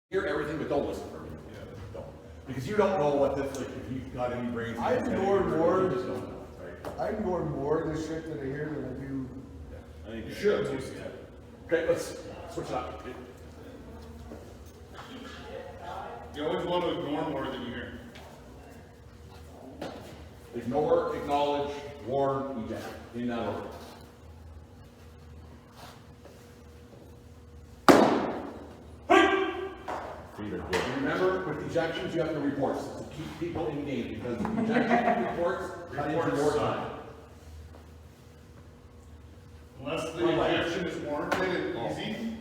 hear everything, but don't listen for me. Yeah. Don't. Because you don't know what this, like, if you've got any brains. I ignore more. You just don't know, right? I ignore more of this shit that I hear than I do. I think you should. Okay, let's switch it up. You always want to ignore more than you hear. Ignore, acknowledge, warn, eject. In that order. Remember, with ejections, you have to report to keep people engaged because ejection reports cut into your time. Unless the ejection is warranted and easy.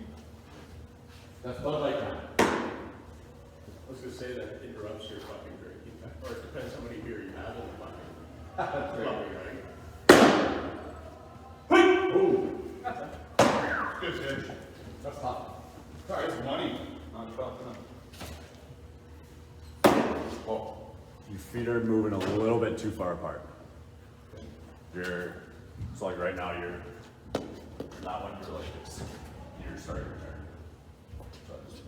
That's Bud Light time. I was gonna say that interrupts your fucking drinking time, or it depends how many beer you have in the fucking. That's great. Right? Ooh, Good pitch. that's tough. Sorry, it's money. Not tough enough. Oh, Your feet are moving a little bit too far apart. It's like right now that one you're like this. You're starting to turn. So just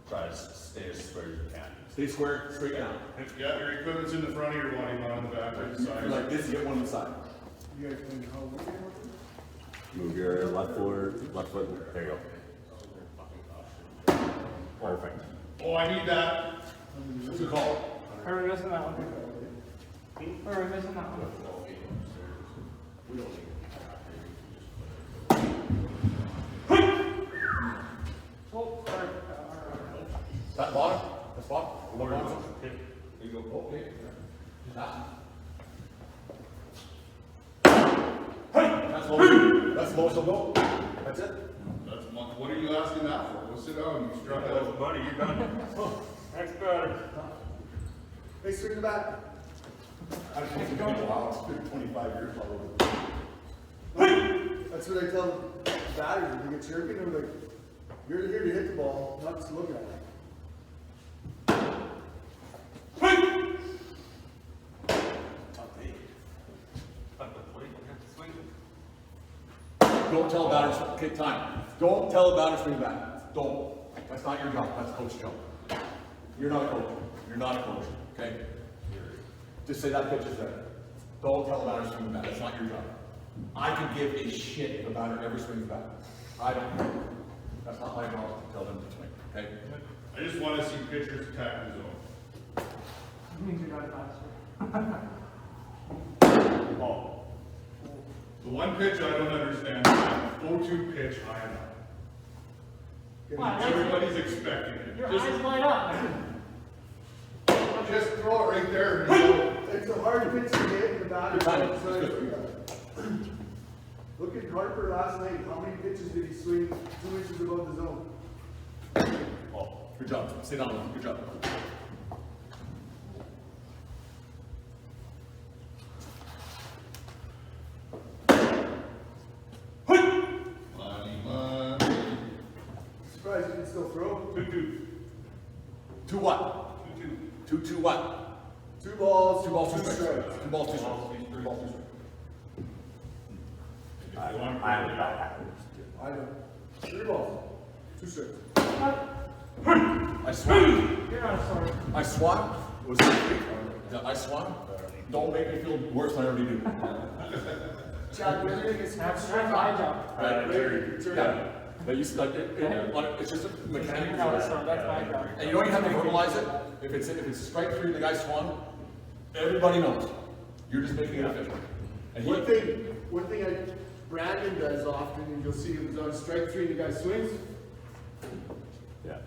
try to stay as square as you can. stay square, straight down. Yeah, your equipment's in the front of your body, not on the back or the If you're like side. this, you get one on the side. You guys think how we do Move your left foot. There you go. Perfect. Oh, I need that. What's it called? Are we missing that one? Are we missing that one? Oh, sorry. That bottom? That's bottom? What bottom? There you go. Okay. That one. That's low. That's low, so go. That's it. That's what are you asking that for? Go sit down. You struck out. Buddy, you're done. Next batter. Hey, swing the bat. I just think it's been a while. It's been 25 years probably. That's what I tell the batters when they get chirping. I'm like, you're here to hit the ball, not just look at it. Don't tell batters, okay, time. Don't tell the batter swing back. Don't. That's not your job. That's coach job. You're not a coach. You're not a coach, okay? Just say that pitch is there. Don't tell the batter swing back. That's not your job. I could give a shit if a batter ever swings back. I don't care. That's not my job to tell them to swing, okay? I just want to see pitchers attack the zone. Means you're not faster. Oh. The one pitch I don't understand is that 0-2 pitch high enough. Wow, that's- Everybody's expecting it. Your eyes light up. Just throw it right there. And go. It's a hard pitch to hit in the batter. Good timing. outside. It's good. Look at Harper last night. How many pitches did he swing 2 inches above the zone? Oh, good job. Sit down. Good job. Money. Surprised you can still throw. 2-2. Two what? 2-2. Two what? 2 balls, Two balls, two 2 strikes. strikes. Two balls, two strikes. Three balls, two strikes. I have a bad habit. I know. 3 balls, 2 strikes. I swat. You're not sorry. I swat. Was it I swat? Don't make me feel worse than I already do. Chad, everything is That's my job. Right? Turn it. Yeah. But you like it's just a mechanic. You're not sorry. That's my job. And you don't even have to verbalize it. If it's strike three, the guy swung. Everybody knows. You're just making it official. And One thing Brandon does often, and you'll see it was on strike 3 and the guy swings. Yeah.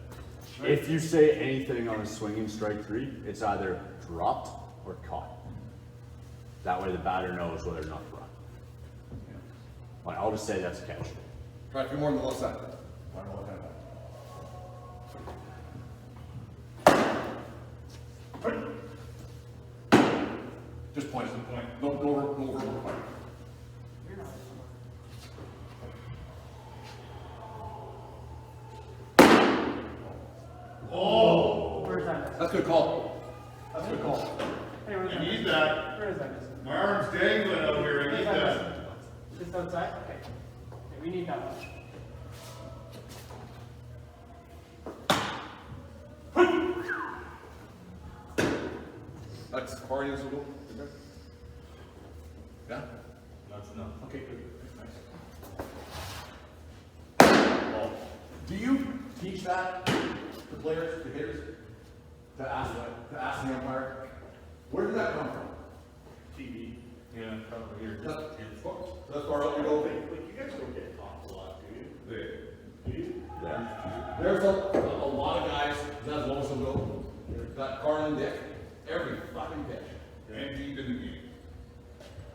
If you say anything on a swinging strike 3, it's either dropped or caught. That way the batter knows whether or not to run. Like, I'll just say that's a catch. try a few more on the left side. I don't know what kind of. Just point. No verbal point. You're not Oh! sorry. Where's that? That's a good call. That's a good call. Hey, where's I that? need that. Where is that? My arm's dangling out here. I Where's need that? that. Just outside? Okay. Okay, we need that one. far as you go? Yeah? That's enough. Okay, good. Nice. Do you teach that to players, to hitters, to ask the umpire? Where did that come from? TV. Yeah, probably here. That's far out you go. Like, you guys don't get talked a lot, do you? Do you? Yeah. There's a lot of guys that low will go. That Carlin Dick, every fucking pitch. And deep in the game.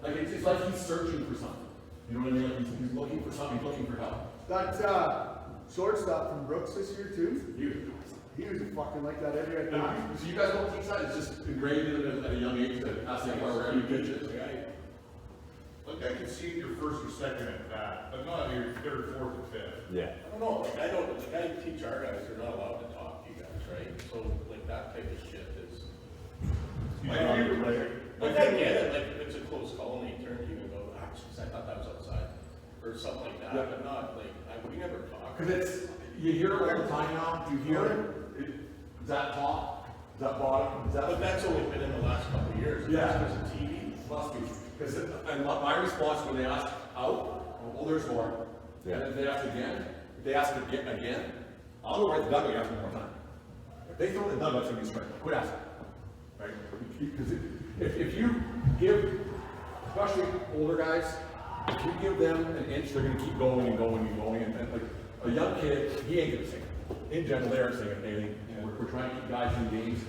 Like it's like he's searching for something. You know what I mean? Like he's looking for something, he's looking for help. That, shortstop from Brooks this year too, You. he was fucking like that every at bat. So you guys don't teach that? It's just ingrained in it at a young age to ask the umpire where you pitch it. Like I can see your first or second at bat, but not your third, fourth, or fifth. Yeah. I don't know, like, I teach our guys, they're not allowed to talk to you guys, right? So, like, that type of shit is. My favorite player. Like, I get it, like, if it's a close call and they turn to you and go, ah, jeez, I thought that was outside, or something like that, Yeah. but not, like, we never talk. Cause it's, you hear it all the time now, you hear it, is that top, is that bottom, is that? But that's only been in the last couple of years. Yeah. Because of TV. Must be, because, and my response when they ask out, well, there's more. Yeah. And then they ask again, if they ask again, I'll go right to the dugout, ask one more time. If they throw the dugout, it's gonna be straight, quit asking. Right? Because if you give, especially older guys, if you give them an inch, they're gonna keep going and going and going, and like, a young kid, he ain't gonna sing it. In general, they aren't singing anything, we're trying to keep guys in games.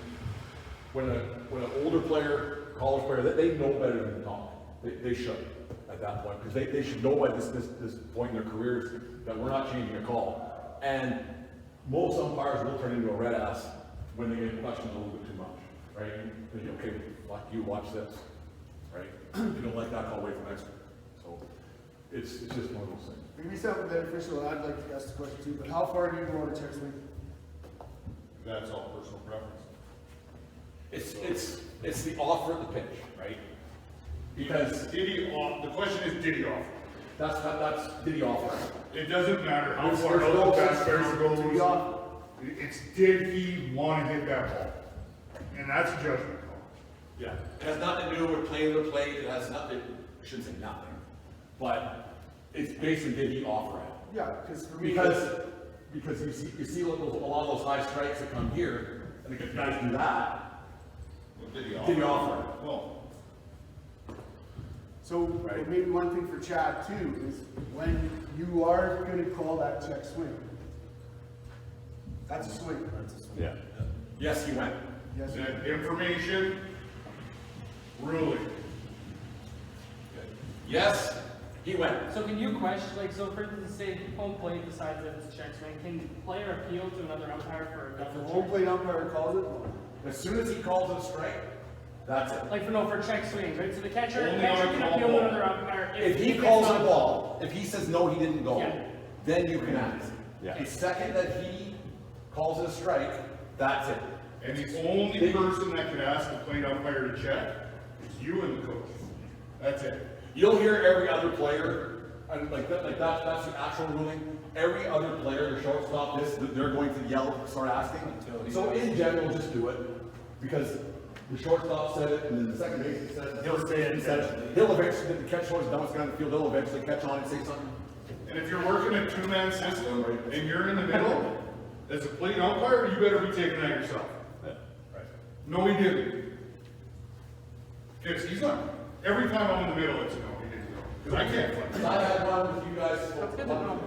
When an older player, college player, they know better than to talk. They should at that point, because they should know by this point in their careers that we're not changing a call. And most umpires will turn into a red ass when they get questioned a little bit too much, right? And, okay, fuck you, watch this, right? If you don't like that, call away from next one. So it's just one of those things. Maybe something beneficial, I'd like to ask the question too, but how far do you go on a check swing? That's all personal preference. It's the offer of the pitch, right? Because Did he off, the question is, did he offer? that's did he offer? It doesn't matter how There's far no out the such bat barrel thing as did he goes. offer. It's did he want to hit that ball? And that's a judgment call. Yeah. It has nothing to do with playing the plate, it has nothing, I shouldn't say nothing, but it's basically did he offer it? Yeah, because for me. Because you see a lot of those high strikes that come here, and the guys do that, Well, did he offer? did he offer it? Well, So, Right. maybe one thing for Chad too, is when you are gonna call that check swing, that's a swing. Yeah. Yes, he went. Yes, that information, ruling. Yes, he went. So can you question, like, so for instance, say home plate decides that it's a check swing, can player appeal to another umpire for a if the double home check? plate umpire calls it, As soon as he calls it a strike, that's it. Like for check swings, right? So the catcher Only on a can call appeal to ball. another umpire If he it's calls not- a ball, if he says no, he didn't go, Yeah. then you can ask. Yeah. The second that he calls it a strike, that's it. And the only person that could ask the plate umpire to check is you and the coach. That's it. You'll hear every other player, and that's the actual ruling. Every other player, the shortstop, they're going to yell, start asking. So in general, just do it, because the shortstop said it, and then the second baseman said it, he'll say it, he said it. He'll eventually, the catcher is dumbest guy in the field, he'll eventually catch on and say something. And if you're working a two-man system and you're in the middle, as a plate umpire, you better be taking that yourself. Right. No, he didn't. Because he's not, every time I'm in the middle, it's a no, he didn't go. Because I can't find it. I had one with you guys. That's good to know.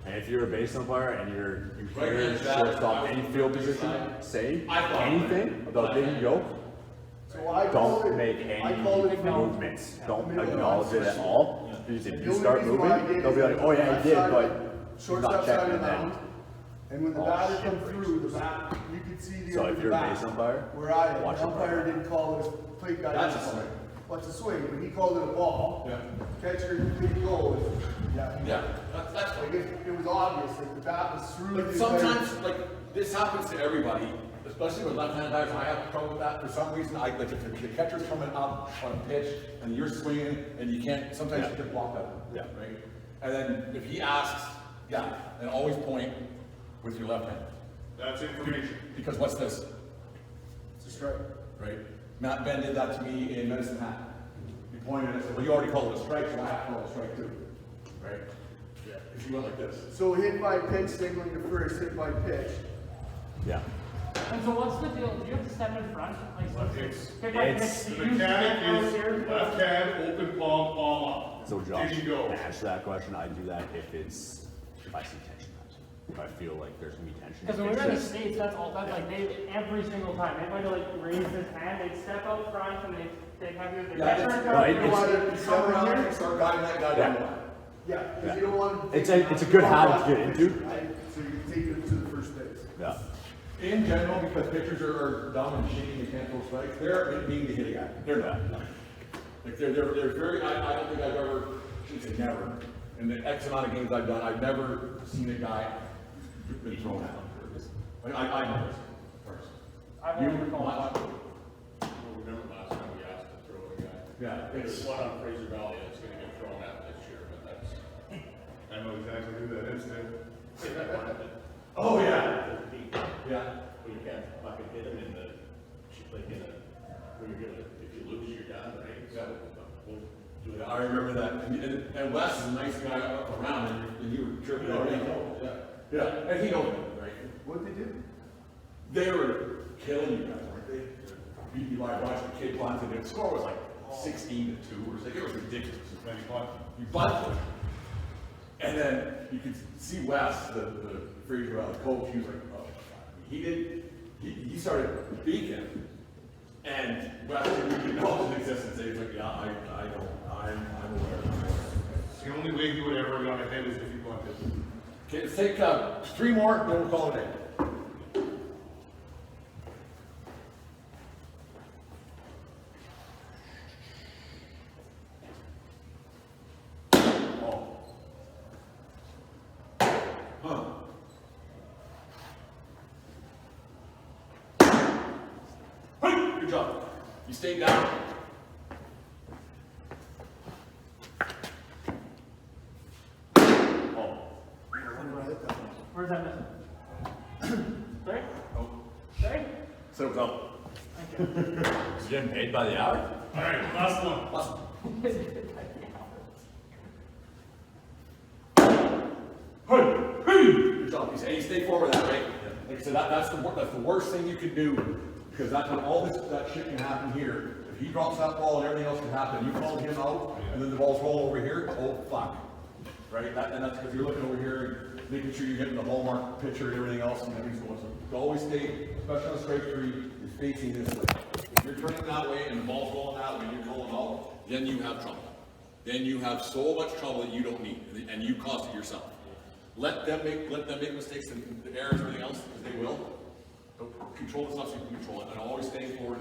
And if you're a base umpire and you Right hear hand the side, shortstop any field base position side. say I thought- anything about letting go, so I called don't it, make I called any it movements. Don't Middle acknowledge it at line. all. Because The if you only start reason why I moving, did they'll be is like, oh yeah, left he did, side, but he's shortstop not side checking of the it mound, then. and when the Oh, batter shit come breaks. through, the bat, you could see the So end if of you're the a bat. base umpire, Where I am, watch the it. umpire didn't call it, a plate guy That's didn't a call swing. it. Well, it's a swing, but he called it a ball. Yeah. Catcher didn't go, yeah. Yeah, that's Like fine. it was obvious, like the bat was through. But the sometimes, entire- like, this happens to everybody, especially with left-handed batters, I have trouble with that, for some reason, like, if the catcher's coming up on a pitch, and you're swinging, and you can't, sometimes you get blocked out. Yeah. Right? And then, if he asks, yeah, and always point with your left hand, That's information. because what's this, It's a strike. right? Matt Ben did that to me in Medicine Hat. He pointed and said, well, you already called it a strike, so I have to call it a strike too. Right? Yeah. If you went like this. So hit by pitch, signaling to first, hit by pitch. Yeah. And so what's the deal? Do you have to step in front? Like, so It's- pick my it's- pitch, The do you mechanic stand out is here? left hand, open palm, palm up. So Josh, Did he go? to answer that question, I do that if I see tension. If I feel like there's gonna be tension. Because when If we're it's in the just- States, that's all, that's like, they, every single time, anybody like raise his hand, they step out front and they have your, the Yeah, catcher it's- come, right, you it's- want You to step come around here. and start guiding that guy down the line. Yeah, Yeah. because you don't want to. It's a good habit to get into. Right? So you can take it to the first base. Yeah. In general, because pitchers are dumb and shaky, they can't throw strikes, they're mean to hit a guy. They're not. Like, they're very, I don't think I've ever, I shouldn't say never, in the X amount of games I've done, I've never seen a guy been thrown out. Like, I've never seen it, personally. I've You, never called watch. I remember last time we asked to throw a guy. Yeah, There's it's, one on Fraser Valley that's gonna get thrown out this year, but that's, I know exactly who that is, Tim. say that one of the. oh, yeah, Deep, yeah. where you can't fucking hit him in the, like in a, where you're gonna, if you lose, you're done, right? So, we'll do it. I remember that, and Wes is a nice guy around, and you were chirping Oh, already. yeah. Yeah, and he knows it, right? What'd they do? They were killing you guys, weren't they? You might watch the kid punt, and the score was like 16-2, or something, it was ridiculous. When he punt. You bunted, and then you could see Wes, the Fraser Valley coach, he was like, oh, he started speaking, and Wes didn't know his existence, he was like, yeah, I know, I'm aware. It's the only way he would ever got ahead is if he punted. Okay, let's take 3 more, then we'll call it a day. Oh. Huh. Hey, good job. You stayed down. Oh. Where's that missing? Sorry? Oh. Sorry? So it was up. Thank you. Is he getting paid by the hour? All right, last one. Awesome. Good job. You stay forward that way. Like I said, that's the worst thing you could do, because that's when all that shit can happen here. If he drops that ball and everything else can happen, you call him out, and then the ball's rolling over here, oh fuck. Right? And that's because you're looking over here and making sure you're getting the hallmark picture and everything else, and everything's going. So always stay, especially on a straight three, you're facing this way. If you're turning that way and the ball's rolling that way and you're calling out, then you have trouble. Then you have so much trouble that you don't need, and you cost it yourself. Let them make mistakes and errors and everything else, because they will. But control the stuff so you can control it, and always staying forward